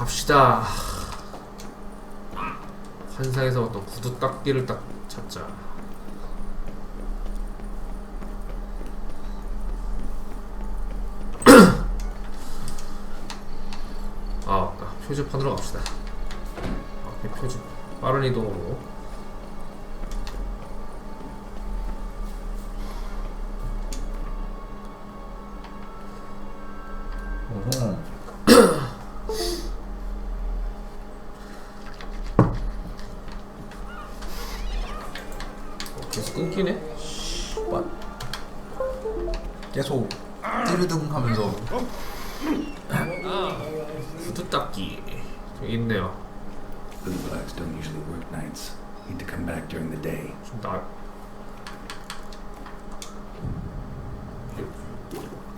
갑시다. 환상에서 어떤 구두 닦기를 딱 찾자. 아 맞다. 표지판으로 갑시다. 앞에 표지 빠른 이동으로. 계속 끊기네? 계속 띠르등 하면서 구두 닦기 저기 있네요. Blue bloods don't usually work nights. Need to come back during the day. 좀 나.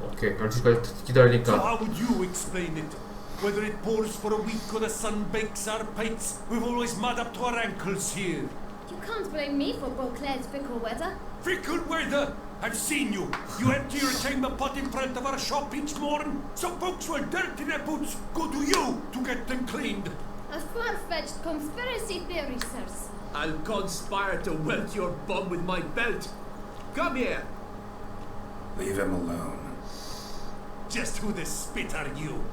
오케이 12시까지 기다리니까. So how would you explain it? Whether it pours for a week or the sun bakes our pates, we've always mud up to our ankles here. You can't blame me for Beauclair's fickle weather. Fickle weather! I've seen you. You empty your chamber pot in front of our shop each morning. Some folks will dirty their boots. Go to you to get them cleaned. A far-fetched conspiracy theory, sirs. I'll conspire to welt your bum with my belt. Come here. Leave him alone. Just who the spit are you?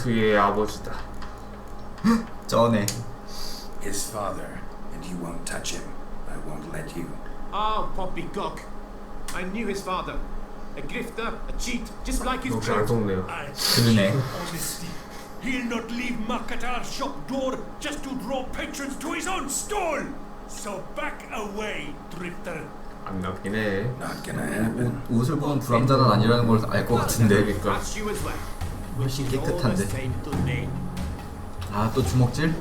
그의 아버지다. 쩌네. His father, and you won't touch him. I won't let you. Ah, poppycock. I knew his father. A grifter, a cheat, just like his 역시 안 brother. 속네요. 그러네. Honesty. He'll not leave muck at our shop door just to draw patrons to his own stall. So back away, drifter. 안 나긴 해. Not gonna happen. 옷을 보면 불암자는 아니라는 걸 알 것 같은데. 그러니까. That's you as well. 훨씬 깨끗한데. Same to me. 아, 또 주먹질?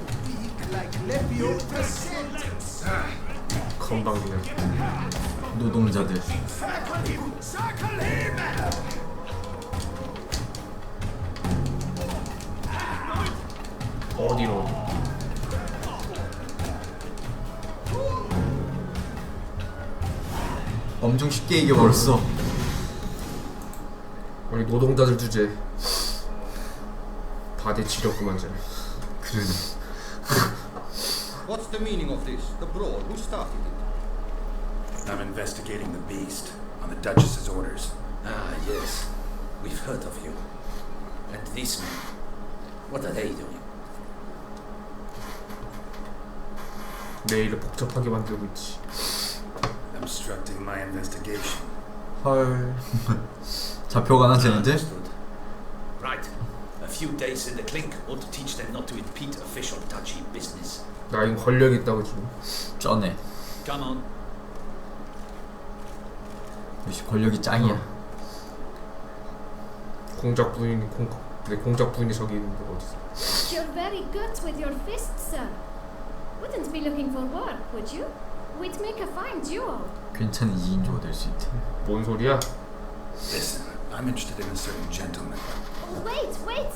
건방지네. 노동자들. 어디로? 엄청 쉽게 이겨버렸어. 우리 노동자들 주제. 바디 치료구만 쟤. 그러네. What's the meaning of this? The brawl? Who started it? I'm investigating the beast on the Duchess's orders. Ah, yes. We've heard of you. And these men, what are they doing? 내일을 복잡하게 만들고 있지. Obstructing my investigation. 헐. 잡혀가나 쟤네들? Understood. Right. A few days in the clink ought to teach them not to impede official touchy business. 나 이거 권력 있다고 지금. 쩌네. Come on. 역시 권력이 짱이야. 공작 부인이 내 공작 부인이 저기 있는데 어디서? You're very good with your fists, sir. Wouldn't be looking for work, would you? We'd make a fine duo. 괜찮은 2인조가 될 수 있대. 뭔 소리야? Listen, I'm interested in a certain gentleman. Oh, wait, wait!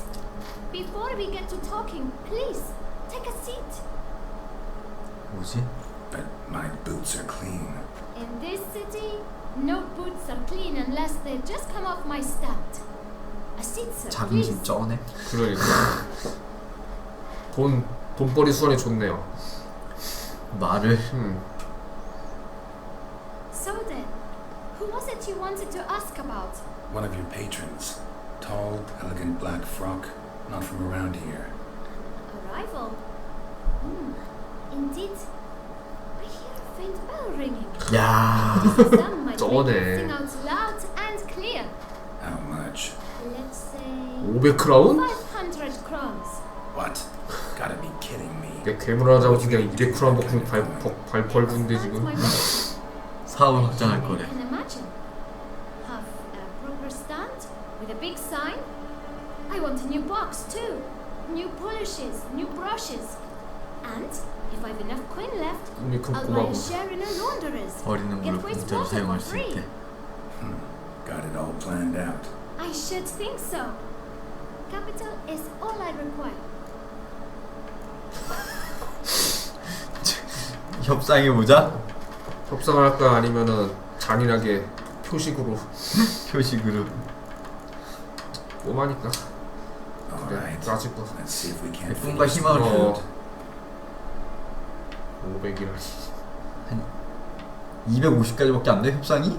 Before we get to talking, please, take a seat. 뭐지? But my boots are clean. In this city, no boots are clean unless they just come off my stout. A seat, sir, please. 자긍심 쩌네. 그러니까 돈벌이 수완이 좋네요. 말을. So then, who was it you wanted to ask about? One of your patrons. Tall, elegant black frock. Not from around here. A rival? Indeed. I hear a faint bell ringing. 야. Some might 쩌네. make it sing out loud and clear. How much? Let's say 500크라운? 500 crowns. What? Gotta be kidding me. 내 괴물하자고 그냥 200크라운 먹고 발 벌군데 지금. 사업을 확장할 거래. You can imagine. Have a proper stand with a big sign. I want a new box too. New polishes, new brushes. And if I've enough coin left, 꿈이 큰 I'll buy a 꼬마고. share in a laundress. 버리는 물을 Get waste 공짜로 water 사용할 for 수 free. 있대. Got it all planned out. I should think so. Capital is all I require. 협상해보자. 협상할까 아니면은 잔인하게 표식으로. 표식으로. 꼬마니까 그래 Alright, 까짓 거 let's see if we can't 꿈과 figure 희망을 어 500이라 250까지밖에 안 돼? 협상이?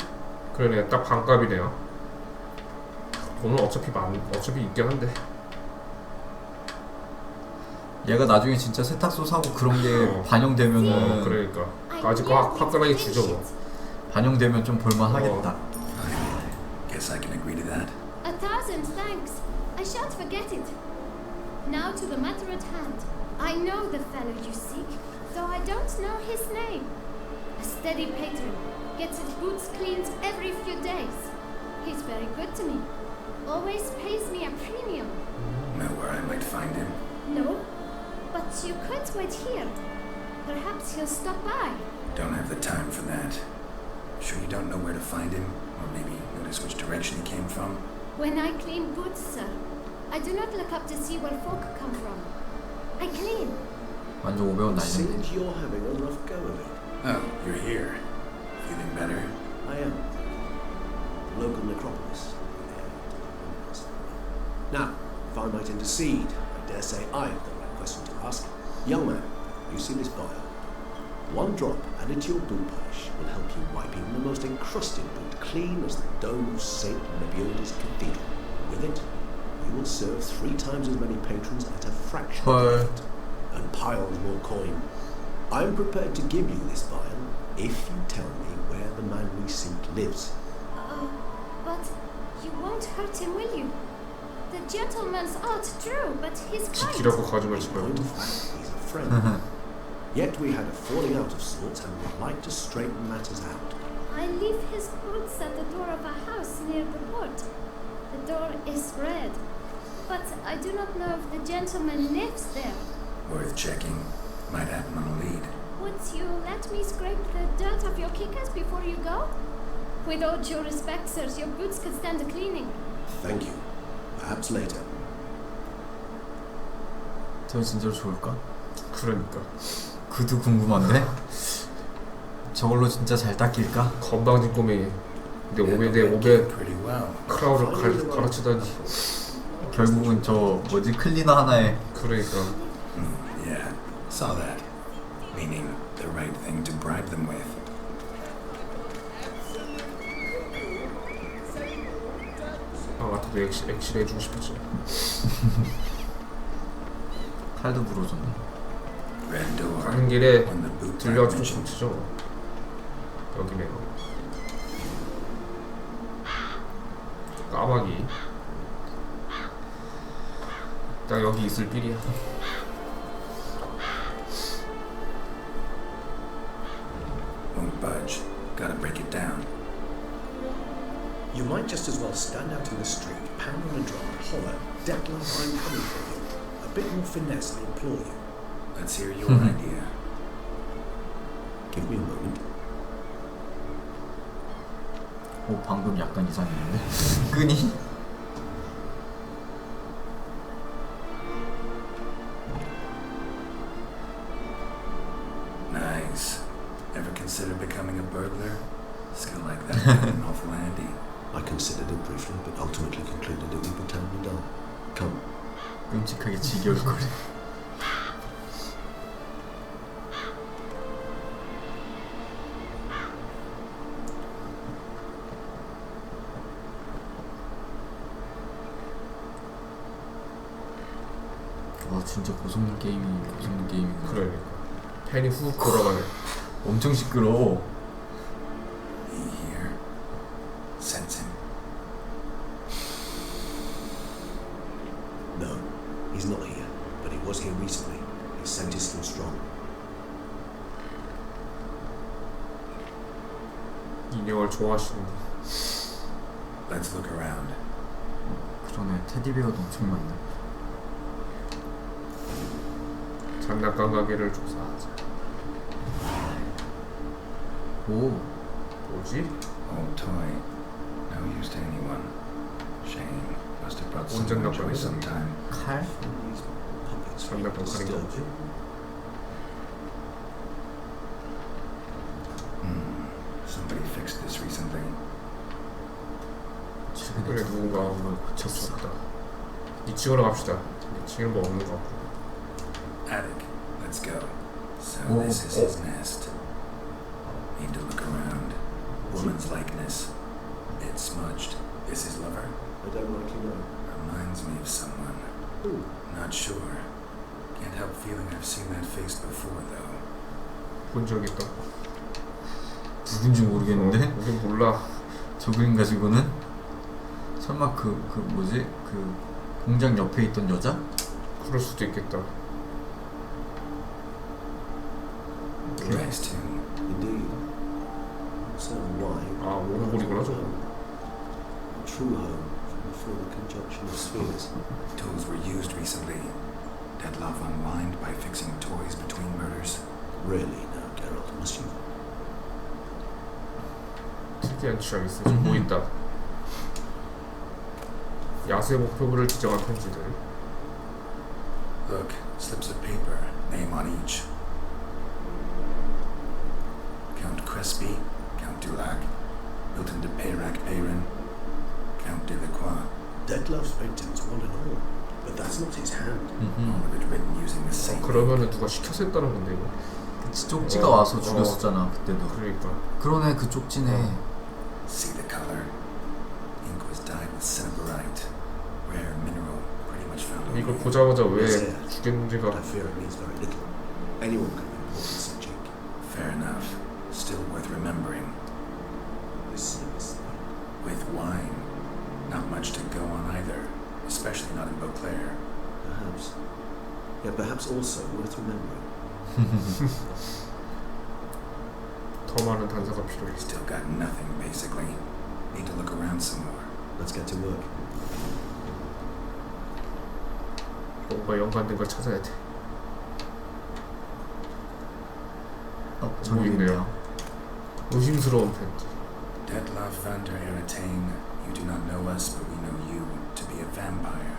그러네 딱 반값이네요. 돈은 어차피 있긴 한데 얘가 나중에 진짜 세탁소 사고 그런 게 반영되면은 그러니까 까짓 거 화끈하게 주죠 뭐. 반영되면 좀 볼만 하겠다. Guess I can agree to that. 1,000 thanks. I shan't forget it. Now to the matter at hand. I know the fellow you seek, though I don't know his name. A steady patron, gets his boots cleaned every few days. He's very good to me. Always pays me a premium. Know where I might find him? No, but you could wait here. Perhaps he'll stop by. Don't have the time for that. Sure you don't know where to find him? Or maybe notice which direction he came from? When I clean boots, sir, I do not look up to see where folk come from. I clean. 완전 500원 나이네. Seems you're having a rough go of it. Oh, you're here. Feeling better? I am. Local necropolis. Now, if I might intercede, I dare say I have the right question to ask. Young man, you see this vial? One drop added to your boot polish will help you wipe even the most encrusted boot clean as the dome of St. Nebiola's cathedral. With it, you will serve 3 times as many patrons at a fraction of the effort, and piles more coin. I am prepared to give you this vial if you tell me where the man we seek lives. But you won't hurt him, will you? The gentleman's art, true, but he's kind. 지키라고 가져갈 In 지 point 말고. of fact, he's a friend. Yet we had a falling out of sorts and would like to straighten matters out. I leave his boots at the door of a house near the port. The door is red, but I do not know if the gentleman lives there. Worth checking. Might happen on a lead. Would you let me scrape the dirt off your kickers before you go? With all due respect, sirs, your boots could stand a cleaning. Thank you. Perhaps later. 저 진짜로 좋을까? 그러니까 그도 궁금한데? 저걸로 진짜 잘 닦일까? 건방진 꼬맹이 내 몸에 Pretty well. 크라우를 가르치다니. 결국은 저 뭐지 클리너 하나에 그러니까 Yeah, saw that. Meaning the right thing to bribe them with. 아 같아도 액실 해주고 싶었지. 칼도 부러졌네. Red door. 가는 길에 When the boot 들려가지고 mentioned. 고치죠. 여기네요. 까마귀. 딱 여기 있을 필이야. Won't budge. Gotta break it down. You might just as well stand out in the street, pound on a drum, holler, deck like I'm coming for you. A bit more finesse, I implore you. Let's hear your idea. Give me a moment. 오 방금 약간 이상했는데? 끈이? Nice. Ever consider becoming a burglar? Skill like that would be awful handy. I considered it briefly, but ultimately concluded it would be terribly dull. Come. 끔찍하게 지겨울 거래. 와 진짜 고성능 게임이구나. 그러니까 팬이 훅 돌아가네. 엄청 시끄러워. He here. Sense him. No, he's not here, but he was here recently. His scent is still strong. 인형을 좋아하시는데. Let's look around. 그러네 테디베어도 엄청 많네. 장난감 가게를 조사하자. 오 뭐지? Old toy. No use to anyone. Shame. Must have brought Old someone 장난감이야? joy sometime. 칼? These puppets 장난감 가린 거 disturb 뭐지? you. Somebody fixed this recently. 최근에 그래 누군가 걸 고쳤어. 쳤다. 2층으로 갑시다. 2층에는 뭐 없는 것 같고. Attic, let's go. So Oh, this is his nest. Need to look around. Woman's likeness. It's smudged. Is his lover? I don't rightly know. Reminds me of someone. Who? Not sure. Can't help feeling I've seen that face before, though. 본 적 있다. 누군지 모르겠는데 우린 몰라. 저 그림 가지고는 설마 그 뭐지 그 공장 옆에 있던 여자? 그럴 수도 있겠다. Nice tune. Indeed. So why? 아 오르골이구나 저거. A true home from before the conjunction of spheres. Tools were used recently. Deadloff unwind by fixing toys between murders. Really now, Geralt, must you? 특이한 취향이 있어. 지금 보인다. 야수의 목표물을 지정한 편지들. Look, slips of paper, name on each. Count Crespi, Count Dulac, Milton de Peyrac Peyrin, Count Delacroix. Deadloff's victims, one and all. But that's not his hand. All of it written using the same 그러면은 누가 시켜서 했다는 건데 이거. 쪽지가 와서 죽였었잖아 그때도. 그러니까. 그러네 그 쪽지네. See the color? Ink was dyed with cinnabarite, rare mineral, pretty much found over 이걸 here. 보자마자 왜 But I 죽였는지가 fear it means very little. Anyone can report such ink. Fair enough. Still worth remembering. This is With wine, not much to go on either, especially not in Beauclair. perhaps. Yet perhaps also worth remembering. 더 많은 단서가 필요해. Still got nothing, basically. Need to look around some more. Let's get to work. 뭔가 연관된 걸 찾아야 돼. 저기 뭐 있네요. 있네요. 의심스러운 편지. Detlef van der Eretain, you do not know us, but we know you to be a vampire.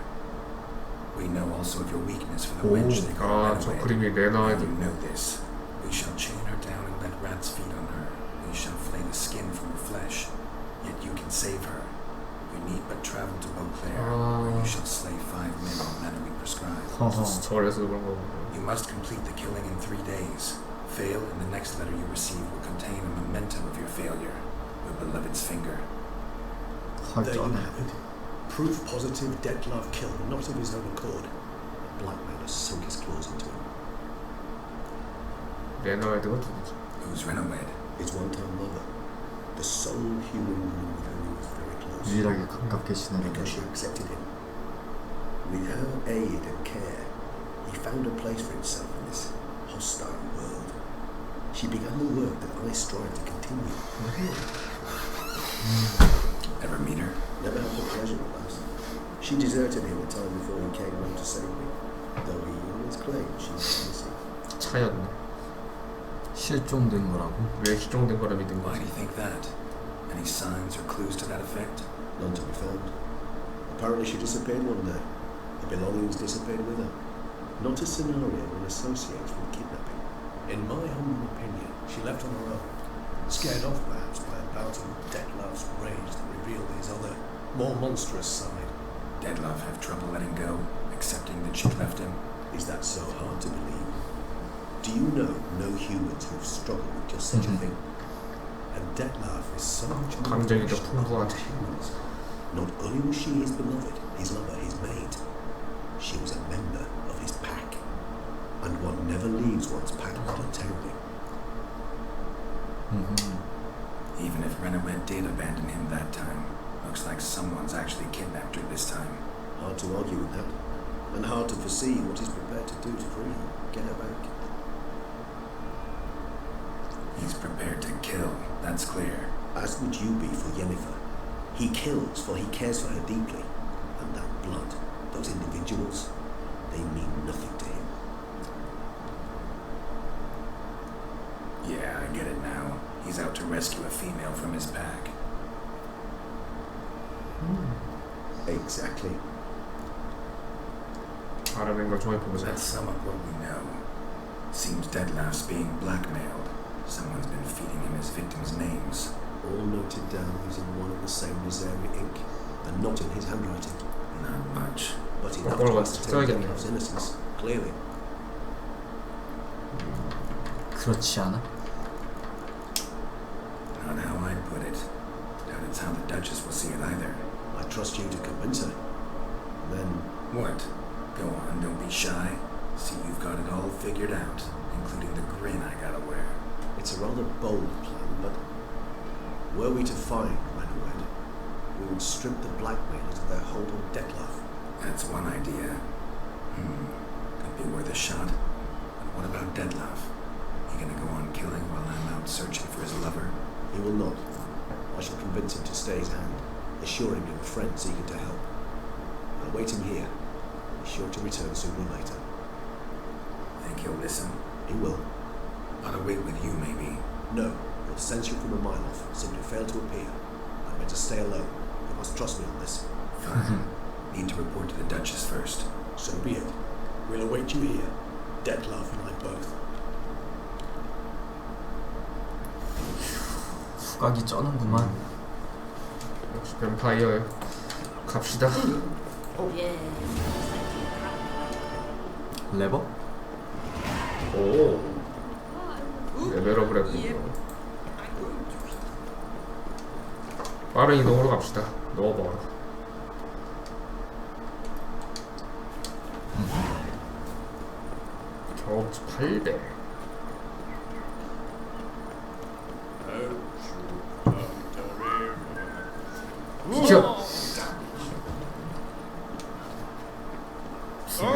We know also of your weakness for the wench they call 저 Renaway. 그림이 레나에 You know this. We shall chain her down and let rats feed on her. We shall flay the skin from her flesh. Yet you can save her. You need but travel to Beauclair, where you shall slay 5 men in the manner we prescribe. 저래서 그런 거. You must complete the killing in 3 days. Fail, and the next letter you receive will contain a memento of your failure. Your beloved's finger. There you have it. Proof positive Detlef killed, not of his own accord. A blackmailer sunk his claws into him. 레나웨드가 누구지? Who's Renaway? His one-time lover. The sole human woman with whom he was very close. 유일하게 가깝게 지내는 Because she accepted him. With her aid and care, he found a place for himself in this hostile world. She began the work that I strive to continue. Ever meet her? Never had the pleasure of us. She deserted him a time before he came home to save me, though he always claimed she was missing. 차였네. 실종된 거라고? 왜 실종된 거라 믿은 Why 거지? do you think that? Any signs or clues to that effect? None to be found. Apparently she disappeared one day. Her belongings disappeared with her. Not a scenario one associates with kidnapping. In my humble opinion, she left on her own. Scared off perhaps by a bout of Detlef's rage that revealed his other, more monstrous side. Detlef have trouble letting go, accepting that she left him? Is that so hard to believe? Do you know no humans who have struggled with just such a thing? And Detlef is so much more 감정이 더 passionate 풍부하대. than humans. Not only was she his beloved, his lover, his mate, she was a member of his pack. And one never leaves one's pack voluntarily. Even if Renaway did abandon him that time, looks like someone's actually kidnapped her this time. Hard to argue with that. And hard to foresee what he's prepared to do to free her, get her back. He's prepared to kill, that's clear. As would you be for Yennefer. He kills for he cares for her deeply. And that blood, those individuals, they mean nothing to him. Yeah, I get it now. He's out to rescue a female from his pack. Exactly. 알아낸 걸 종합해보자. Let's sum up what we know. Seems Detlef's being blackmailed. Someone's been feeding him his victims' names. All noted down using one and the same Missouri ink. and not in his handwriting. Not much. But enough Well, to let's ascertain try again. Detlef's innocence, clearly. 그렇지 않아? Not how I'd put it. Doubt it's how the Duchess will see it either. I trust you to convince her. Then, What? Go on, don't be shy. See, you've got it all figured out, including the grin I gotta wear. it's a rather bold plan, but were we to find Renowed, we would strip the blackmailers of their hold on Detlef. That's one idea. Could be worth a shot. But what about Detlef? He gonna go on killing while I'm out searching for his lover? He will not. I shall convince him to stay his hand, assuring him of friends eager to help. I'll wait him here. He's sure to return sooner or later. Think he'll listen? He will. Ought to wait with you, maybe. No, he'll sense you from a mile off, simply fail to appear. I'm meant to stay alone. You must trust me on this. Fine. Need to report to the Duchess first. So be it. We'll await you here. Detlef and I both. 후각이 쩌는구만. 역시 뱀파이어요. 갑시다. 레버? 오. 레벨업을 했군요. 빠른 이동으로 갑시다. 넣어봐라. 경험치 8배. 비켜!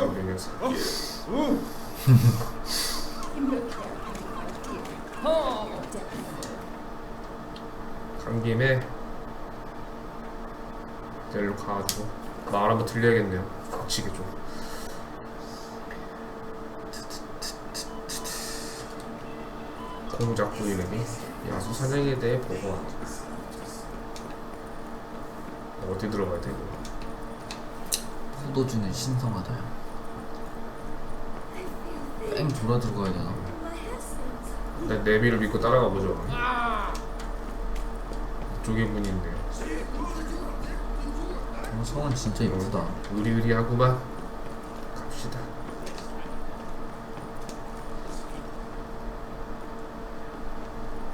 우리 녀석. 간 김에 내일로 가가지고 말 한번 들려야겠네요. 거치게 좀. 공작 부인에게 야수 사냥에 대해 보고한다. 어디 들어가야 돼? 포도주는 신성하다. 뺑 돌아 들어가야 되나? 일단 내비를 믿고 따라가 보죠. 이쪽에 문이 있네요. 성은 진짜 이쁘다. 의리의리하구만. 갑시다.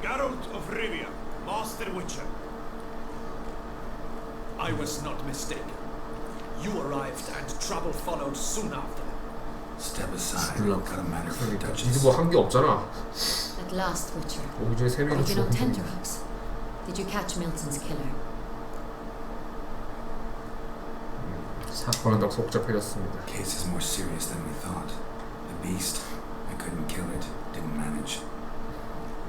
Geralt of Rivia, Master Witcher. I was not mistaken. You arrived and trouble followed soon after. Step aside. Look. Got a matter for the 그러니까 Duchess. 니도 뭐 한 게 없잖아. At last, Witcher. 오기 전에 세 명이 You've been on 죽었는데. tenterhooks. Did you catch Milton's killer? 사건은 더 복잡해졌습니다. Case is more serious than we thought. The beast, I couldn't kill it. Didn't manage.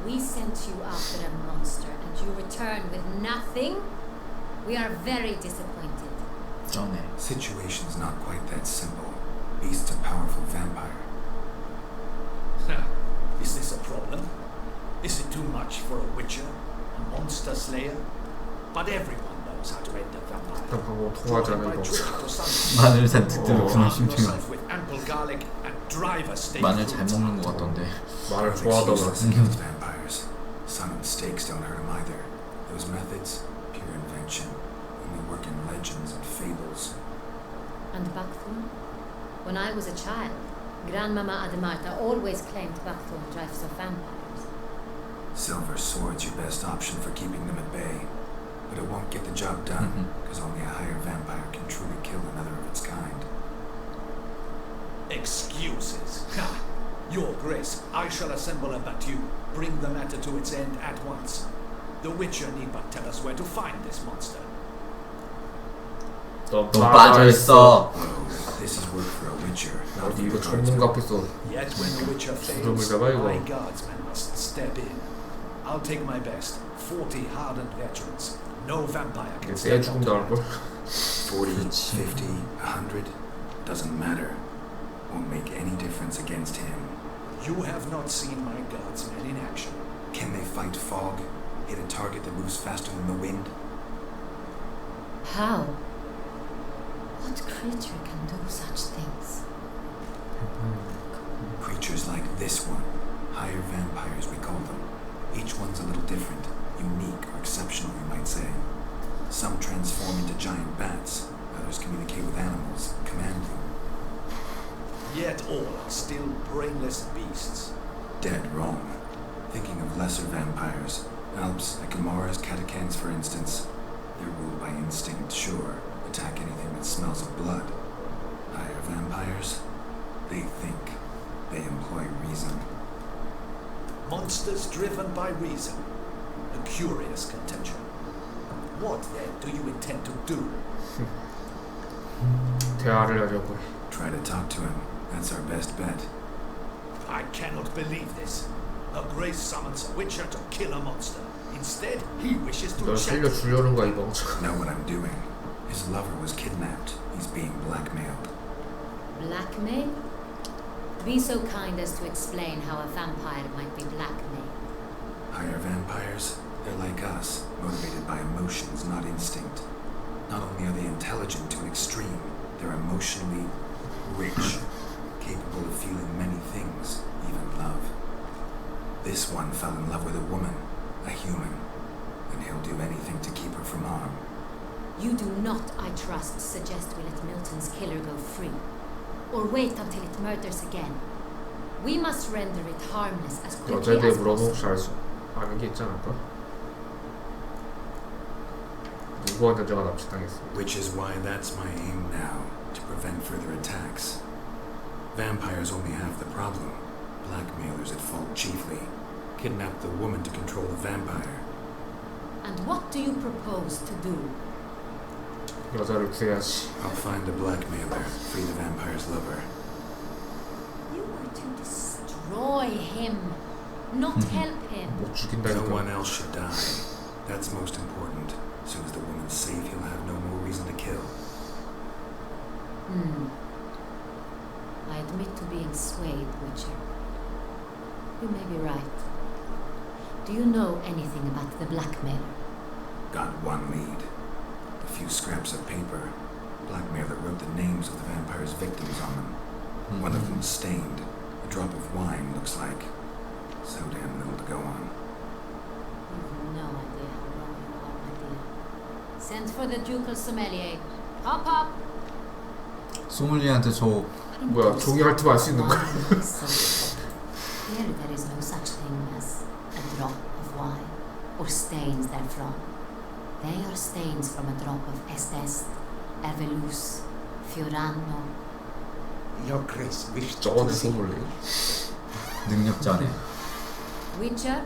We sent you after a monster and you returned with nothing? We are very disappointed. 쩌네. Situation's not quite that simple. Beast's a powerful vampire. Is this a problem? Is it too much for a witcher? A monster slayer? But everyone knows how to end a vampire. 일단 방금 통화하자는 By 거. trick or something. 마늘산 듣들었구나 Arm 심지어. yourself with ample garlic and drive a stake 마늘 through 잘 its 먹는 heart. 것 같던데. 말을 It's 좋아하더만. useless against vampires. Sun and stakes don't hurt him either. Those methods, pure invention. Only work in legends and fables. And Buckthorn? When I was a child, Grandmama Adamarta always claimed Buckthorn drives off vampires. Silver sword's your best option for keeping them at bay. But it won't get the job done, because only a higher vampire can truly kill another of its kind. Excuses. Ha! Your Grace, I shall assemble a battue. Bring the matter to its end at once. The Witcher need but tell us where to find this monster. 너 너 빠져있어. This is work for a witcher, not 어디 for 이거 your 전문가 guardsmen. 앞에서 Yet when the Witcher 부름을 fails, 잡아, 이거. my guardsmen must step in. I'll take my best. 40 hardened veterans. No vampire can 내 stand 죽음 up to 나올걸? 40, 50, 100, doesn't matter. Won't make any difference against him. You have not seen my guardsmen in action. Can they fight fog? Hit a target that moves faster than the wind? How? What creature can do such things? Creatures like this one. Higher vampires, we call them. Each one's a little different. Unique or exceptional, you might say. Some transform into giant bats. Others communicate with animals, command them. Yet all are still brainless beasts. Dead wrong. Thinking of lesser vampires. Alps, Echemoras, Catacans, for instance. They're ruled by instinct, sure. Attack anything that smells of blood. Higher vampires? They think. They employ reason. Monsters driven by reason. A curious contention. What then do you intend to do? 대화를 하려고 해. Try to talk to him. That's our best bet. I cannot believe this. A Grace summons a Witcher to kill a monster. Instead, he wishes to 널 chat. 살려주려는 거야 이 멍청아. Know what I'm doing. His lover was kidnapped. He's being blackmailed. Blackmail? Be so kind as to explain how a vampire might be blackmailed. Higher vampires? They're like us, motivated by emotions, not instinct. Not only are they intelligent to an extreme, they're emotionally rich, capable of feeling many things, even love. This one fell in love with a woman, a human, and he'll do anything to keep her from harm. You do not, I trust, suggest we let Milton's killer go free. Or wait until it murders again. We must render it harmless as quickly 여자에 대해 as 물어보면 possible. 혹시 아는 게 있지 않을까? 누구한테 제가 납치당했어? Which is why that's my aim now, to prevent further attacks. Vampires only have the problem. Blackmailers at fault chiefly. Kidnap the woman to control the vampire. And what do you propose to do? 여자를 구해야지. I'll find a blackmailer, free the vampire's lover. You are to destroy him, not help him. 못 No 죽인다니까. one else should die. That's most important. As soon as the woman's safe, he'll have no more reason to kill. I admit to being swayed, Witcher. You may be right. Do you know anything about the blackmailer? Got one lead. A few scraps of paper. Blackmailer wrote the names of the vampire's victims on them. One of them stained. A drop of wine looks like. So damn little to go on. You've no idea how wrong you are, my dear. Send for the ducal sommelier. Hop, hop. 소믈리에한테 저 뭐야 종이 핥으면 알 수 있는 거야? Here there is no such thing as a drop of wine or stains therefrom. They are stains from a drop of Estes, Ervelus, Fiorano. Your Grace wished 저거는 to see. 소믈리에. 능력자네. Witcher,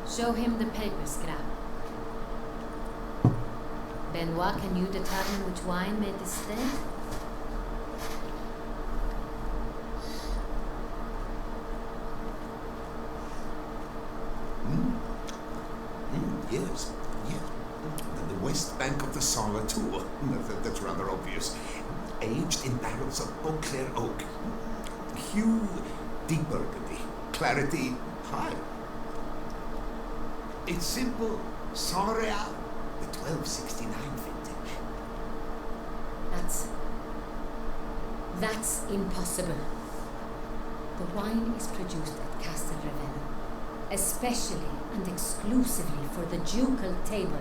show him the paper scrap. Benoit, can you determine which wine made this stain? Yes, yeah. The west bank of the Sala too. That's rather obvious. Aged in barrels of Beauclair oak. Hue, deep burgundy. Clarity, high. It's simple. Saint-Réal, the 1269 vintage. That's impossible. The wine is produced at Castel Ravenna, especially and exclusively for the ducal table.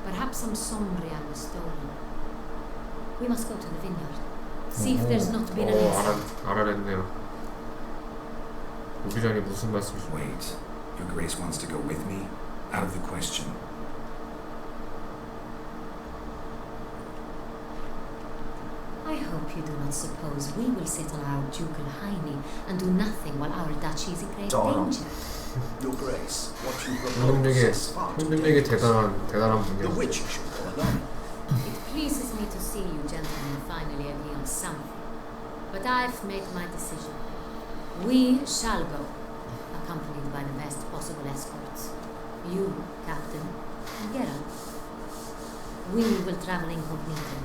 Perhaps some Sombria was stolen. We must go to the vineyard. See if there's not been an incident. 알아냈네요. 오기 전에 무슨 말씀이신가요? Wait. Your Grace wants to go with me? Out of the question. I hope you do not suppose we will sit on our ducal hiney and do nothing while our duchy is in great danger. Your Grace, what you 형님에게 propose is far too 형님에게 dangerous. 대단한 The 분이야. Witcher should go alone. It pleases me to see you gentlemen finally agree on something. But I've made my decision. We shall go, accompanied by the best possible escorts. You, Captain, and Geralt. We will travel incognito.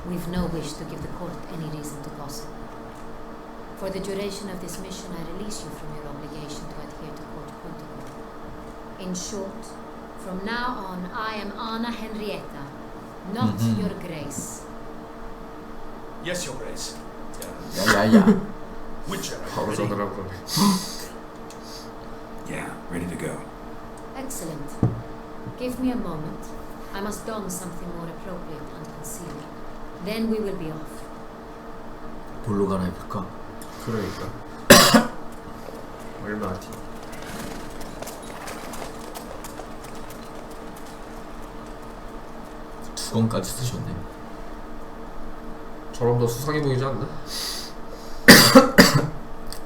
We've no wish to give the court any reason to gossip. For the duration of this mission, I release you from your obligation to adhere to court protocol. In short, from now on, I am Anna Henrietta, not your Grace. Yes, Your Grace. 야야야. Witcher, 바로 ready? 전화를 그러네. Yeah, ready to go. Excellent. Give me a moment. I must don something more appropriate and concealed. Then we will be off. 뭘로 갈아입을까? 그러니까. 얼마 뒤. 두 권까지 쓰셨네. 저럼 더 수상해 보이지 않나?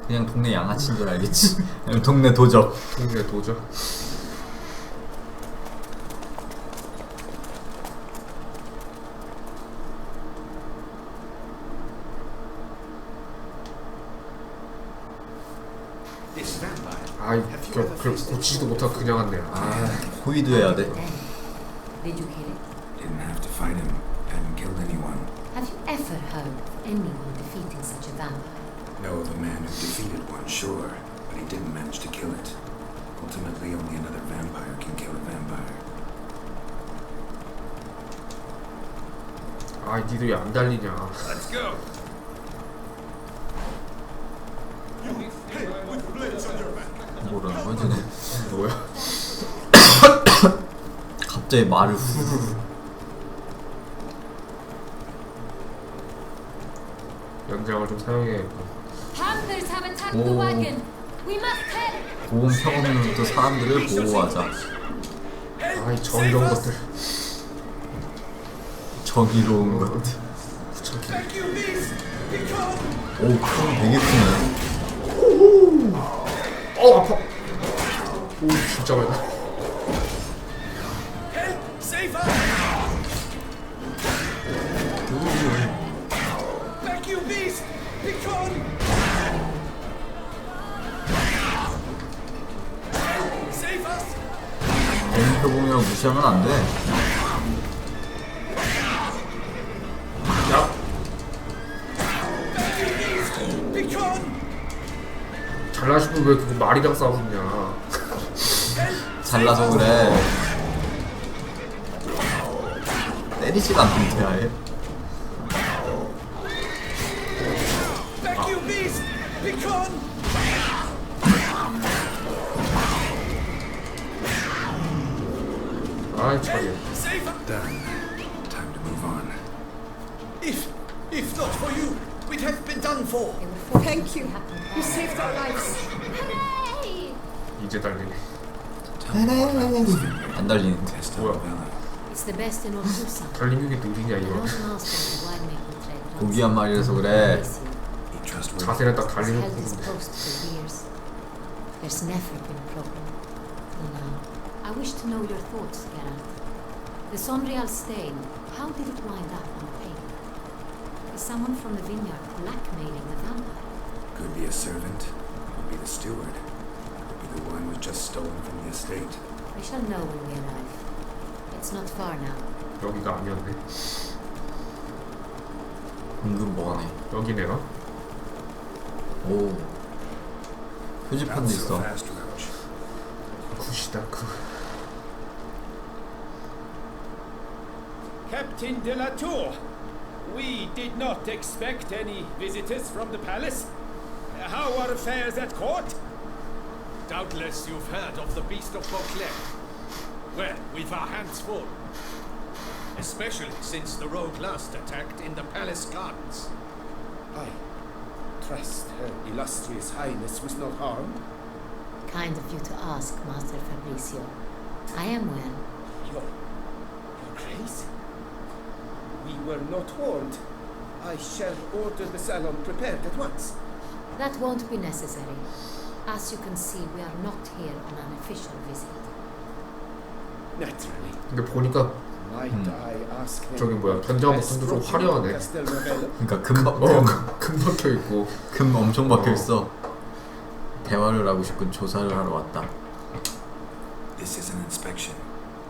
그냥 동네 양아치인 줄 알겠지. 그냥 동네 도적. 동네 도적. This vampire. 아이, 그걸 고치지도 못하고 그냥 왔네. 아, 호위도 해야 돼. Did you kill it? Didn't have to fight him. Hadn't killed anyone. Have you ever heard of anyone defeating such a vampire? Know of a man who defeated one, sure, but he didn't manage to kill it. Ultimately, only another vampire can kill a vampire. 아, 니도 왜 안 달리냐? Let's go. 뭐라는 거지? 뭐야? 갑자기 말을 후루루. 연장을 좀 사용해야겠고. Panthers have attacked the wagon. We must help. 보험 평온으로부터 사람들을 보호하자. 아이, 정의로운 것들. 정의로운 것들. 오, 큰 되게 크네. 아파. 오, 진짜 많다. Save us! Back, you beast! Be gone! Save us! 대문표 보면 무시하면 안 돼. 야, Back, you beast! Be gone! 잘나시고 왜 그거 말이랑 싸우냐? 잘나서 그래. 때리지가 않는데 아예. Back, you beast! Be gone! 아이, 저기. Save us! Done. Time to move on. If not for you, we'd have been done for. Thank you. You saved our lives. Hooray! 이제 달리네. 안 달리는데. Test 뭐야? Bella. It's the best in all Tucson. 달리는 게 느리냐 The 이거? Northern Master of the winemaking trade. 고기 한 마리라서 그래. Be trustworthy. 자세는 딱 Has 달리는 held his 부분인데. post for years. There's never been a problem. Now, I wish to know your thoughts, Geralt. The Sonreal stain, how did it wind up on paper? Is someone from the vineyard blackmailing the vampire? Could be a servant. Could be the steward. Could be the one who was just stolen from the estate. We shall know when we arrive. It's not far now. 여기가 아니었네. 은근 뭐하네. 여기네요. 오. 표지판도 Not so 있어. fast, Roach. 굿이다 굿. Captain de la Tour, we did not expect any visitors from the palace. How are affairs at court? Doubtless you've heard of the Beast of Beauclair. Well, we've our hands full. Especially since the rogue last attacked in the palace gardens. I trust Her Illustrious Highness was not harmed. Kind of you to ask, Master Fabricio. I am well. Your Grace? We were not warned. I shall order the salon prepared at once. That won't be necessary. As you can see, we are not here on an official visit. Naturally. 근데 보니까 Might I ask them 저기 뭐야 견장 목숨도 좀 화려하네. 그러니까 금 박혀 있고. 금 엄청 박혀 있어. 대화를 하고 싶군. 조사를 하러 왔다. This is an inspection.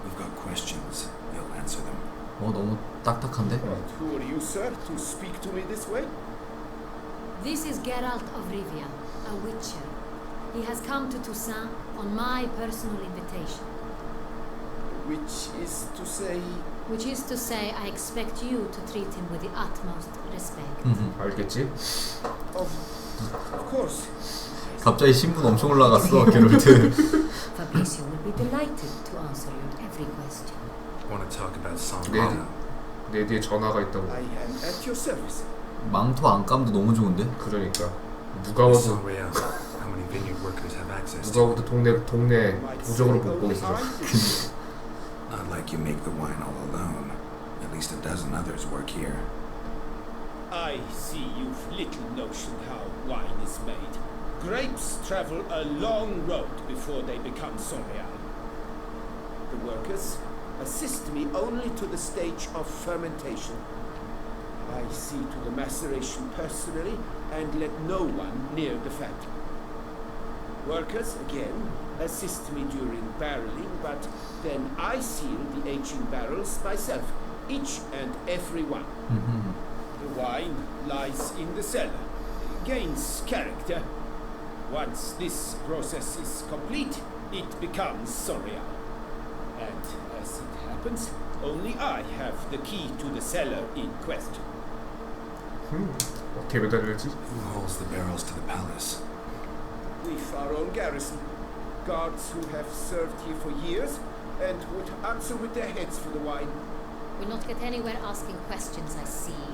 We've got questions. You'll answer them. 너무 딱딱한데? Who are you, sir, to speak to me this way? This is Geralt of Rivia, a witcher. He has come to Toussaint on my personal invitation. Which is to say I expect you to treat him with the utmost respect. 알겠지? Of course. 갑자기 신분 엄청 올라갔어. 게롤트. Fabricio will be delighted to answer your every question. Want to talk about Sangha? 내 뒤에 전화가 있다고. I am at your service. 망토 안감도 너무 좋은데? 그러니까 누가 와도 How many vineyard workers have access 누가 to? 와도 동네 부적으로 보고 있어. Not like you make the wine all alone. At least a dozen others work here. I see you've little notion how wine is made. Grapes travel a long road before they become Soreal. The workers assist me only to the stage of fermentation. I see to the maceration personally and let no one near the factory. Workers, again, assist me during barreling, but then I seal the aging barrels myself, each and every one. The wine lies in the cellar, gains character. Once this process is complete, it becomes Soreal. And as it happens, only I have the key to the cellar in question. 어떻게 매달릴지? Who holds the barrels to the palace? We've our own garrison, guards who have served here for years and would answer with their heads for the wine. We'll not get anywhere asking questions, I see.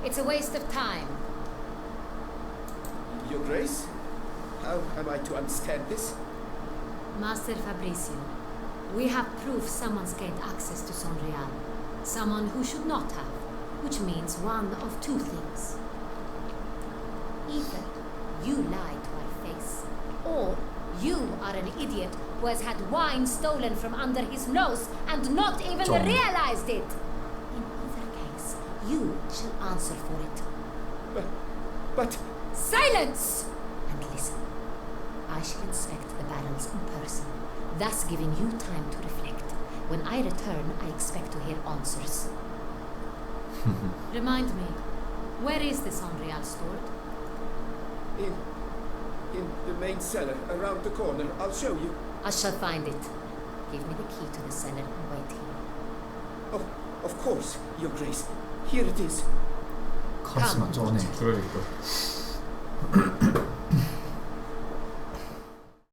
It's a waste of time. Your Grace, how am I to understand this? Master Fabricio, we have proof someone's gained access to Sonreal. Someone who should not have, which means one of two things. Either you lied to our face, or you are an idiot who has had wine stolen from under his nose and not even realized it. In either case, you shall answer for it. But... Silence! And listen. I shall inspect the barrels in person, thus giving you time to reflect. When I return, I expect to hear answers. Remind me, where is the Sonreal stored? In the main cellar, around the corner. I'll show you. I shall find it. Give me the key to the cellar and wait here. Oh, of course, Your Grace. Here it is. 카리스마 쩌네. 그러니까.